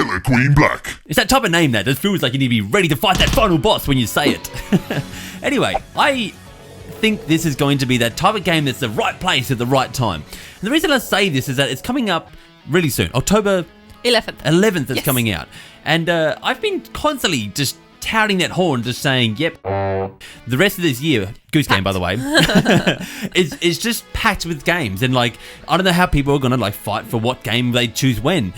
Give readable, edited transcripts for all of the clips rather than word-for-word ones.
Killer Queen Black. It's that type of name that just feels like you need to be ready to fight that final boss when you say it. Anyway, I think this is going to be that type of game that's the right place at the right time. And the reason I say this is that it's coming up really soon. October 11th it's coming out. And I've been constantly just touting that horn, just saying, yep, the rest of this year, Goose Game, by the way, is just packed with games. And, like, I don't know how people are going to, like, fight for what game they choose when.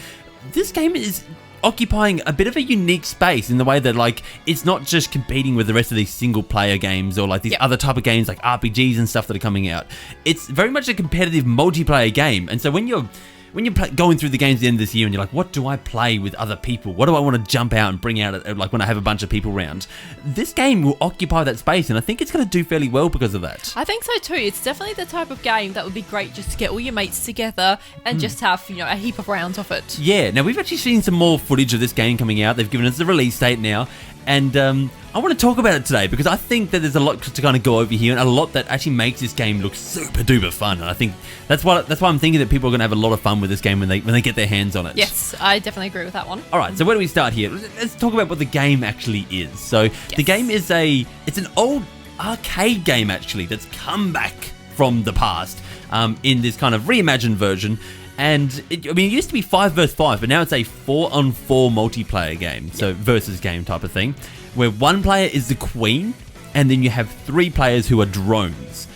This game is occupying a bit of a unique space in the way that, like, it's not just competing with the rest of these single-player games or, like, these other type of games like RPGs and stuff that are coming out. It's very much a competitive multiplayer game. And so when you're going through the games at the end of this year and you're like, what do I play with other people? What do I want to jump out and bring out like when I have a bunch of people around? This game will occupy that space, and I think it's going to do fairly well because of that. I think so too. It's definitely the type of game that would be great just to get all your mates together and just have, a heap of rounds of it. Yeah, now we've actually seen some more footage of this game coming out. They've given us the release date now, and I want to talk about it today because I think that there's a lot to kind of go over here and a lot that actually makes this game look super duper fun. And I think that's why I'm thinking that people are going to have a lot of fun with this game when they get their hands on it. Yes, I definitely agree with that one. All right, so where do we start here? Let's talk about what the game actually is. So the game is it's an old arcade game actually that's come back from the past in this kind of reimagined version. And it used to be 5 versus 5, but now it's a 4-on-4 multiplayer game, so versus game type of thing, where one player is the queen, and then you have 3 players who are drones.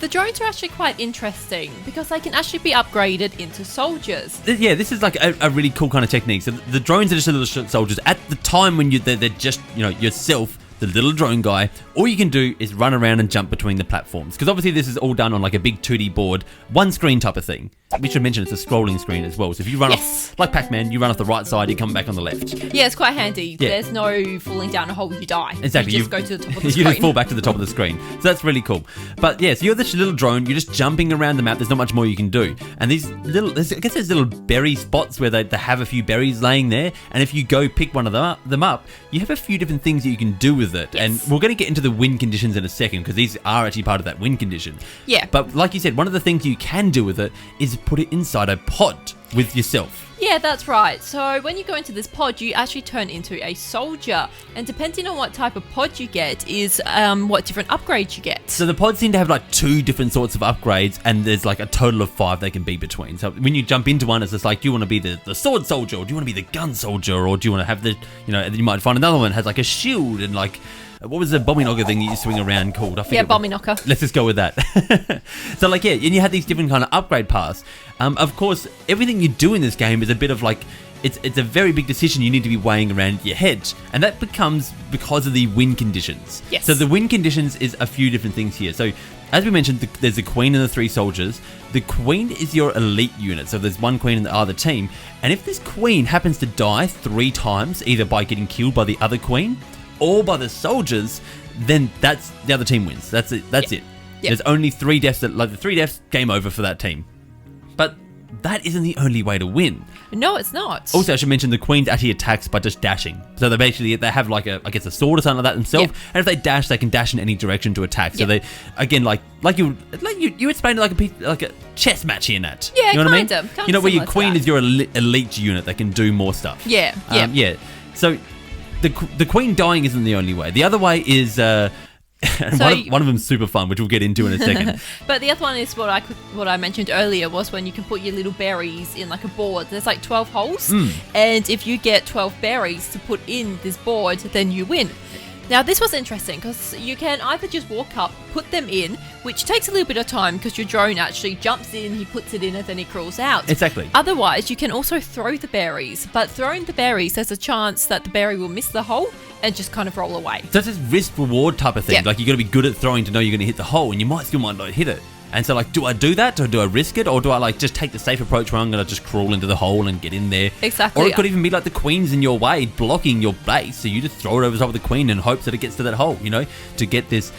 The drones are actually quite interesting because they can actually be upgraded into soldiers. Yeah, this is like a really cool kind of technique. So the drones are just little soldiers. At the time when they're just, yourself, the little drone guy, all you can do is run around and jump between the platforms. Because obviously this is all done on like a big 2D board, one screen type of thing. We should mention it's a scrolling screen as well. So if you run off, like Pac-Man, you run off the right side, you come back on the left. Yeah, it's quite handy. Yeah. There's no falling down a hole, you die. Exactly. You just go to the top of the screen. You just fall back to the top of the screen. So that's really cool. But yeah, so you're this little drone, you're just jumping around the map, there's not much more you can do. And these there's little berry spots where they have a few berries laying there. And if you go pick one of them up, you have a few different things that you can do with it. Yes. And we're going to get into the win conditions in a second because these are actually part of that win condition. Yeah. But like you said, one of the things you can do with it is put it inside a pod with yourself. Yeah, that's right. So when you go into this pod, you actually turn into a soldier. And depending on what type of pod you get is what different upgrades you get. So the pods seem to have like 2 different sorts of upgrades, and there's like a total of 5 they can be between. So when you jump into one, it's just like, do you want to be the sword soldier, or do you want to be the gun soldier, or do you want to have the, you might find another one that has like a shield and like, what was the bomby knocker thing you swing around called? Bomby knocker. Let's just go with that. So like, yeah, and you had these different kind of upgrade paths. Of course, everything you do in this game is a bit of like, it's a very big decision you need to be weighing around your head. And that becomes because of the win conditions. Yes. So the win conditions is a few different things here. So as we mentioned, there's a queen and the 3 soldiers. The queen is your elite unit. So there's one queen in the other team. And if this queen happens to die 3 times, either by getting killed by the other queen or by the soldiers, then that's the other team wins. That's it. That's it. Yep. There's only 3 deaths. The 3 deaths, game over for that team. But that isn't the only way to win. No, it's not. Also, I should mention the queen actually attacks by just dashing. So they have like a sword or something like that themselves. Yep. And if they dash, they can dash in any direction to attack. So they, again, like you explained it like a chess match here, Nat. Yeah, you know what I mean? Kind of where your similar to queen that. is your elite unit that can do more stuff. Yeah. Yeah. So the queen dying isn't the only way. The other way is one of them's super fun, which we'll get into in a second. But the other one is what I mentioned earlier was when you can put your little berries in like a board. There's like 12 holes, and if you get 12 berries to put in this board, then you win. Now, this was interesting because you can either just walk up, put them in, which takes a little bit of time because your drone actually jumps in, he puts it in, and then he crawls out. Exactly. Otherwise, you can also throw the berries. But throwing the berries, there's a chance that the berry will miss the hole and just kind of roll away. So it's this risk-reward type of thing. Yeah. Like, you got to be good at throwing to know you're going to hit the hole, and you might not hit it. And so, like, do I do that? Do I risk it? Or do I, like, just take the safe approach where I'm going to just crawl into the hole and get in there? Exactly. Or it could even be, like, the queen's in your way, blocking your base, so you just throw it over the top of the queen in hopes that it gets to that hole, to get this,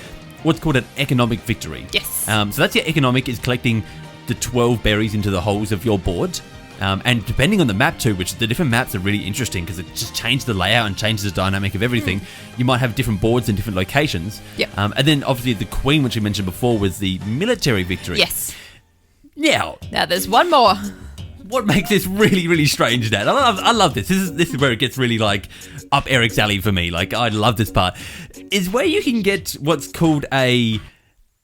what's called an economic victory. Yes. So that's your economic, is collecting the 12 berries into the holes of your board. And depending on the map too, which the different maps are really interesting because it just changes the layout and changes the dynamic of everything. You might have different boards in different locations. Yep. And then obviously the queen, which we mentioned before, was the military victory. Yes. Now Now there's one more. what makes this really, really strange, Dad. I love this. This is where it gets really like up Eric's alley for me. Like I love this part. Is where you can get what's called a...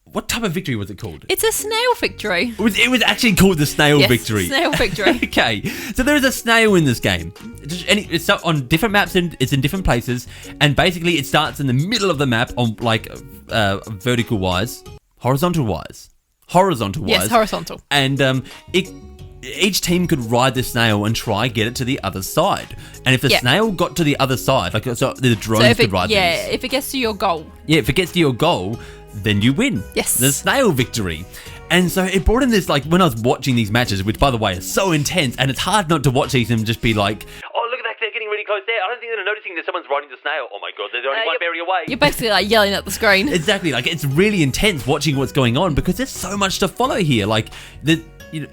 What type of victory was it called? It's a snail victory. It was actually called the snail victory. Snail victory. Okay, so there is a snail in this game. It's on different maps and it's in different places. And basically it starts in the middle of the map on like vertical wise, horizontal wise. Yes, horizontal. And each team could ride the snail and try get it to the other side. And if the snail got to the other side, like so the drones could ride these. Yeah, if it gets to your goal. Yeah, if it gets to your goal, then you win. Yes. The snail victory. And so it brought in this, like, when I was watching these matches, which, by the way, are so intense, and it's hard not to watch these and just be like, oh, look at that, they're getting really close there. I don't think they're noticing that someone's riding the snail. Oh, my God, there's only one berry away. You're basically, like, yelling at the screen. Exactly. Like, it's really intense watching what's going on because there's so much to follow here. Like,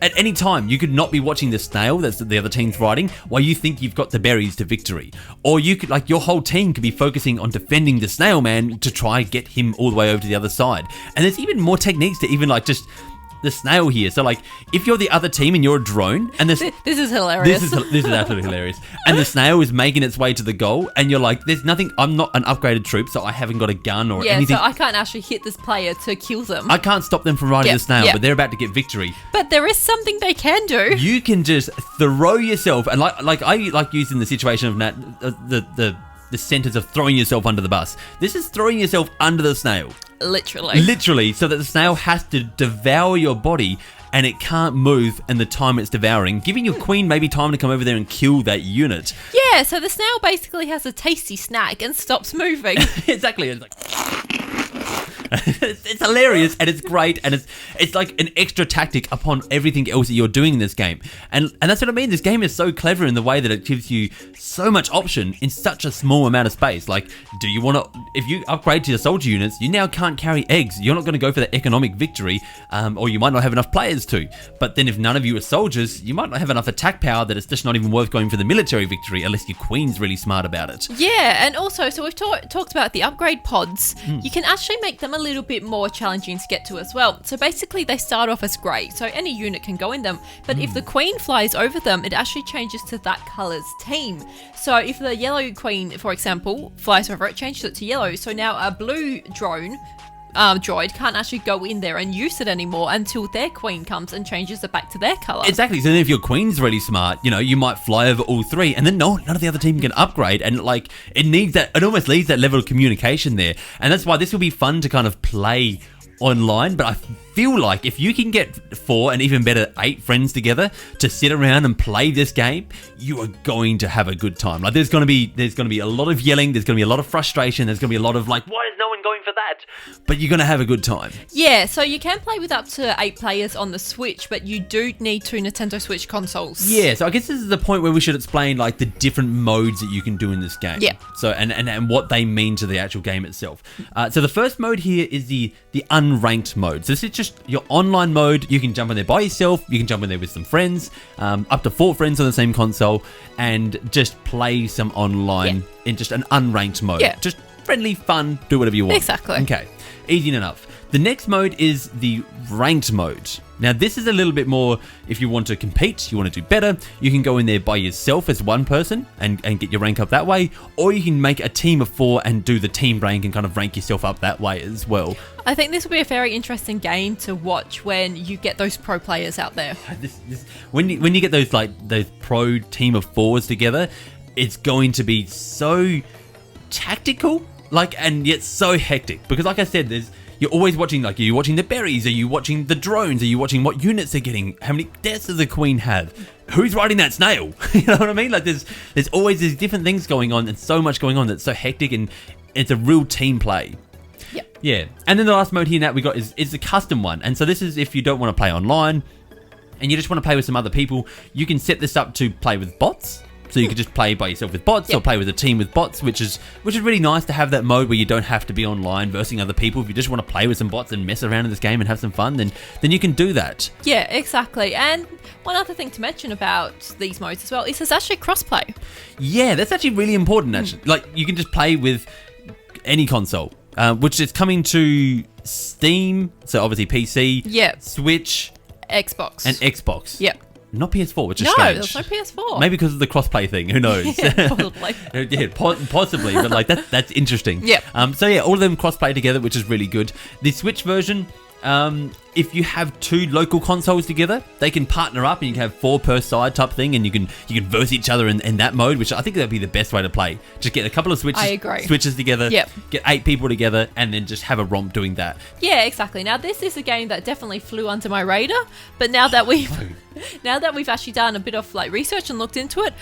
at any time, you could not be watching the snail that's the other team's riding while you think you've got the berries to victory. Or you could, like, your whole team could be focusing on defending the snail man to try get him all the way over to the other side. And there's even more techniques to even, like, just the snail here. So, like, if you're the other team and you're a drone, and this is hilarious. This is absolutely hilarious. And the snail is making its way to the goal, and you're like, there's nothing. I'm not an upgraded troop, so I haven't got a gun or anything. So I can't actually hit this player to kill them. I can't stop them from riding the snail, but they're about to get victory. But there is something they can do. You can just throw yourself, and like I like using the situation of the sentence of throwing yourself under the bus. This is throwing yourself under the snail. Literally, so that the snail has to devour your body and it can't move in the time it's devouring, giving your queen maybe time to come over there and kill that unit. Yeah, so the snail basically has a tasty snack and stops moving. Exactly. It's like... it's hilarious and it's great and it's like an extra tactic upon everything else that you're doing in this game. And that's what I mean. This game is so clever in the way that it gives you so much option in such a small amount of space. Like, do you want to, if you upgrade to your soldier units, you now can't carry eggs. You're not going to go for the economic victory, or you might not have enough players to. But then if none of you are soldiers, you might not have enough attack power that it's just not even worth going for the military victory unless your queen's really smart about it. Yeah, and also, so we've talked about the upgrade pods. You can actually make them a little bit more challenging to get to as well. So basically they start off as grey, so any unit can go in them, but if the queen flies over them, it actually changes to that colour's team. So if the yellow queen, for example, flies over, it changes it to yellow. So now a blue droid can't actually go in there and use it anymore until their queen comes and changes it back to their colour. Exactly. So then if your queen's really smart, you know, you might fly over all three and then none of the other team can upgrade, and like it almost needs that level of communication there. And that's why this will be fun to kind of play online, but I feel like if you can get 4 and even better 8 friends together to sit around and play this game, you are going to have a good time. Like there's going to be a lot of yelling, there's going to be a lot of frustration, there's going to be a lot of like, why is no one going for that? But you're going to have a good time. Yeah, so you can play with up to 8 players on the Switch, but you do need 2 Nintendo Switch consoles. Yeah, so I guess this is the point where we should explain like the different modes that you can do in this game. Yeah. So and what they mean to the actual game itself. So the first mode here is the unranked mode. So this is just your online mode. You can jump in there by yourself. You can jump in there with some friends, up to 4 friends on the same console, and just play some online in just an unranked mode. Yeah. Just friendly, fun, do whatever you want. Exactly. Okay, easy enough. The next mode is the ranked mode. Now this is a little bit more, if you want to compete, you want to do better, you can go in there by yourself as one person and get your rank up that way, or you can make a team of 4 and do the team rank and kind of rank yourself up that way as well. I think this will be a very interesting game to watch when you get those pro players out there. When you get those pro team of 4s together, it's going to be so tactical, and yet so hectic, because like I said, you're always watching, are you watching the berries? Are you watching the drones? Are you watching what units they're getting? How many deaths does the queen have? Who's riding that snail? You know what I mean? Like there's always these different things going on and so much going on that's so hectic, and it's a real team play. Yep. Yeah. And then the last mode here that we got is the custom one. And so this is if you don't want to play online and you just want to play with some other people, you can set this up to play with bots. So you could just play by yourself with bots, or play with a team with bots, which is really nice to have that mode where you don't have to be online versing other people. If you just want to play with some bots and mess around in this game and have some fun, then you can do that. Yeah, exactly. And one other thing to mention about these modes as well is there's actually crossplay. Yeah, that's actually really important. Actually, like you can just play with any console, which is coming to Steam. So obviously PC, Yep. Switch, Xbox. and Xbox. Yep. Not PS4, which is No, strange. there's no PS4. Maybe because of the crossplay thing. Who knows? Yeah, probably. Yeah, possibly, but like that's interesting. Yep. So yeah, all of them crossplay together, which is really good. The Switch version, if you have two local consoles together, they can partner up and you can have 4 per side type thing, and you can verse each other in that mode, which I think that'd be the best way to play. Just get a couple of switches together, Yep. get 8 people together, and then just have a romp doing that. Yeah, exactly. Now this is a game that definitely flew under my radar, but now that we've actually done a bit of like research and looked into it,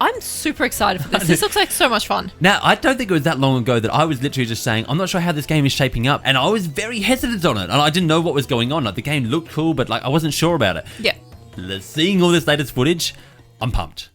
I'm super excited for this. This looks like so much fun. Now, I don't think it was that long ago that I was literally just saying, I'm not sure how this game is shaping up. And I was very hesitant on it. And I didn't know what was going on. Like, the game looked cool, but like I wasn't sure about it. Yeah. Seeing all this latest footage, I'm pumped.